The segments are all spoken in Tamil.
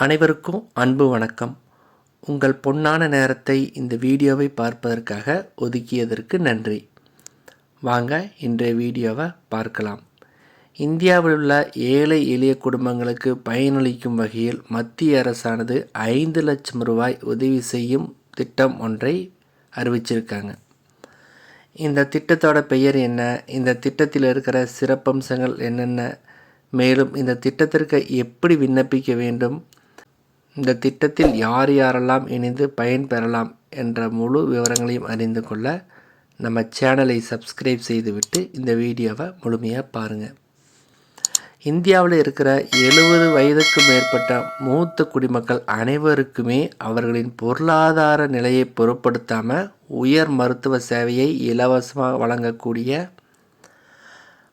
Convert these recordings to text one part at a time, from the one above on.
அனைவருக்கும் அன்பு வணக்கம். உங்கள் பொன்னான நேரத்தை இந்த வீடியோவை பார்ப்பதற்காக ஒதுக்கியதற்கு நன்றி. வாங்க இன்றைய வீடியோவை பார்க்கலாம். இந்தியாவில் உள்ள ஏழை எளிய குடும்பங்களுக்கு பயனளிக்கும் வகையில் மத்திய அரசானது 5 லட்சம் ரூபாய் உதவி செய்யும் திட்டம் ஒன்றை அறிவிச்சிருக்காங்க. இந்த திட்டத்தோட பெயர் என்ன, இந்த திட்டத்தில் இருக்கிற சிறப்பம்சங்கள் என்னென்ன, மேலும் இந்த திட்டத்திற்கு எப்படி விண்ணப்பிக்க வேண்டும், இந்த திட்டத்தில் யார் யாரெல்லாம் இணைந்து பயன்பெறலாம் என்ற முழு விவரங்களையும் அறிந்து கொள்ள நம்ம சேனலை சப்ஸ்கிரைப் செய்துவிட்டு இந்த வீடியோவை முழுமையாக பாருங்கள். இந்தியாவில் இருக்கிற 70 வயதுக்கு மேற்பட்ட மூத்த குடிமக்கள் அனைவருக்குமே அவர்களின் பொருளாதார நிலையை பொருட்படுத்தாமல் உயர் மருத்துவ சேவையை இலவசமாக வழங்கக்கூடிய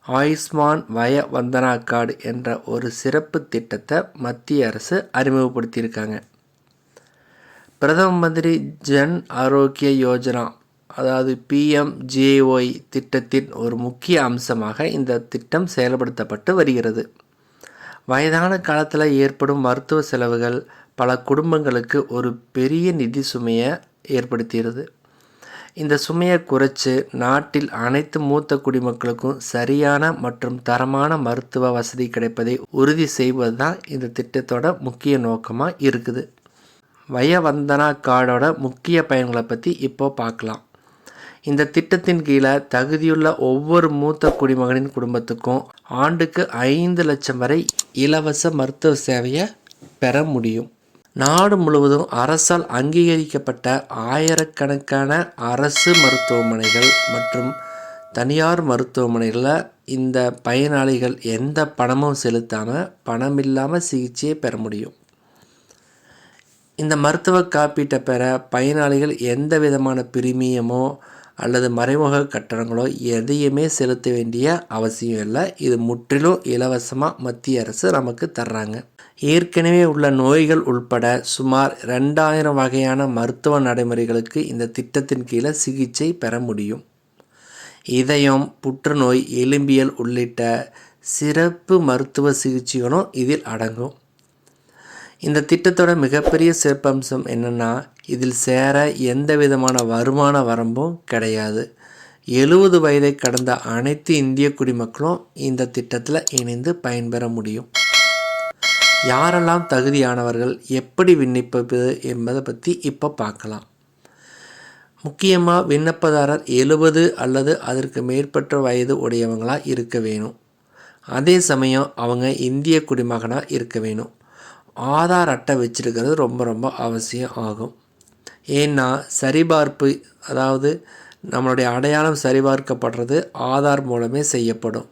ஆயுஷ்மான் வய வந்தனா கார்டு என்ற ஒரு சிறப்பு திட்டத்தை மத்திய அரசு அறிமுகப்படுத்தியிருக்காங்க. பிரதம மந்திரி ஜன் ஆரோக்கிய யோஜனா, அதாவது PMJY திட்டத்தின் ஒரு முக்கிய அம்சமாக இந்த திட்டம் செயல்படுத்தப்பட்டு வருகிறது. வயதான காலத்தில் ஏற்படும் மருத்துவ செலவுகள் பல குடும்பங்களுக்கு ஒரு பெரிய நிதி சுமையை ஏற்படுத்துகிறது. இந்த சுமையை குறைச்சி நாட்டில் அனைத்து மூத்த குடிமக்களுக்கும் சரியான மற்றும் தரமான மருத்துவ வசதி கிடைப்பதை உறுதி செய்வது தான் இந்த திட்டத்தோட முக்கிய நோக்கமாக இருக்குது. வயவந்தனா கார்டோட முக்கிய பயன்களை பற்றி இப்போ பார்க்கலாம். இந்த திட்டத்தின் கீழே தகுதியுள்ள ஒவ்வொரு மூத்த குடிமகனின் குடும்பத்துக்கும் ஆண்டுக்கு 5 லட்சம் வரை இலவச மருத்துவ சேவையை பெற முடியும். நாடு முழுவதும் அரசால் அங்கீகரிக்கப்பட்ட ஆயிரக்கணக்கான அரசு மருத்துவமனைகள் மற்றும் தனியார் மருத்துவமனைகளில் இந்த பயனாளிகள் எந்த பணமும் செலுத்தாமல் பணமில்லாமல் சிகிச்சையை பெற முடியும். இந்த மருத்துவ காப்பீட்டை பெற பயனாளிகள் எந்த விதமான பிரீமியமோ அல்லது மறைமுக கட்டணங்களோ எதையுமே செலுத்த வேண்டிய அவசியம் இல்லை. இது முற்றிலும் இலவசமாக மத்திய அரசு நமக்கு தர்றாங்க. ஏற்கனவே உள்ள நோய்கள் உள்பட சுமார் 2000 வகையான மருத்துவ நடைமுறைகளுக்கு இந்த திட்டத்தின் கீழே சிகிச்சை பெற முடியும். இதயம், புற்றுநோய், எலும்பியல் உள்ளிட்ட சிறப்பு மருத்துவ சிகிச்சைகளும் இதில் அடங்கும். இந்த திட்டத்தோட மிகப்பெரிய சிறப்பம்சம் என்னென்னா, இதில் சேர எந்த விதமான வருமான வரம்பும் கிடையாது. 70 வயதை கடந்த அனைத்து இந்திய குடிமக்களும் இந்த திட்டத்தில் இணைந்து பயன்பெற முடியும். யாரெல்லாம் தகுதியானவர்கள், எப்படி விண்ணப்பிப்பது என்பதை பற்றி இப்போ பார்க்கலாம். முக்கியமாக விண்ணப்பதாரர் 70 அல்லது அதற்கு மேற்பட்ட வயது உடையவங்களாக இருக்க வேணும். அதே சமயம் அவங்க இந்திய குடிமகனாக இருக்க வேணும். ஆதார் அட்டை வச்சுருக்கிறது ரொம்ப அவசியம் ஆகும். ஏன்னா சரிபார்ப்பு, அதாவது நம்மளுடைய அடையாளம் சரிபார்க்கப்படுறது ஆதார் மூலமே செய்யப்படும்.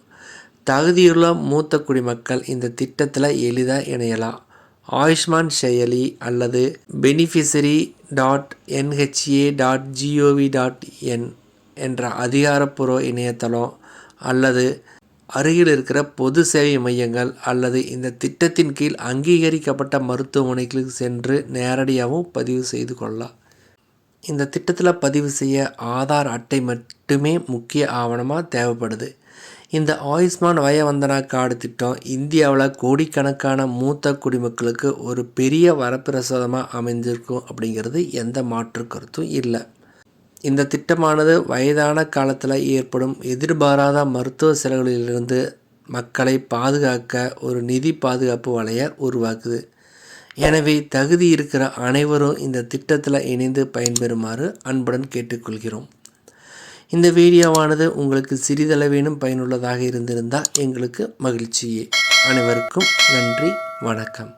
தகுதியுள்ள மூத்த குடிமக்கள் இந்த திட்டத்தில் எளிதாக இணையலாம். ஆயுஷ்மான் செயலி அல்லது beneficiary.nha.gov.in என்ற அதிகாரப்பூர்வ இணையதளம் அல்லது அருகில் இருக்கிற பொது சேவை மையங்கள் அல்லது இந்த திட்டத்தின் கீழ் அங்கீகரிக்கப்பட்ட மருத்துவமனைகளுக்கு சென்று நேரடியாகவும் பதிவு செய்து கொள்ளலாம். இந்த திட்டத்தில் பதிவு செய்ய ஆதார் அட்டை மட்டுமே முக்கிய ஆவணமாக தேவைப்படுது. இந்த ஆயுஷ்மான் வயவந்தனா கார்டு திட்டம் இந்தியாவில் கோடிக்கணக்கான மூத்த குடிமக்களுக்கு ஒரு பெரிய வரப்பிரசாதமாக அமைஞ்சிருக்கும் அப்படிங்கிறது எந்த மாற்று கருத்தும் இல்லை. இந்த திட்டமானது வயதான காலத்தில் ஏற்படும் எதிர்பாராத மருத்துவ செலவுகளிலிருந்து மக்களை பாதுகாக்க ஒரு நிதி பாதுகாப்பு வலையை உருவாக்குது. எனவே தகுதி இருக்கிற அனைவரும் இந்த திட்டத்தில் இணைந்து பயன்பெறுமாறு அன்புடன் கேட்டுக்கொள்கிறோம். இந்த வீடியோவானது உங்களுக்கு சிறிதளவேனும் பயனுள்ளதாக இருந்திருந்தால் எங்களுக்கு மகிழ்ச்சியே. அனைவருக்கும் நன்றி, வணக்கம்.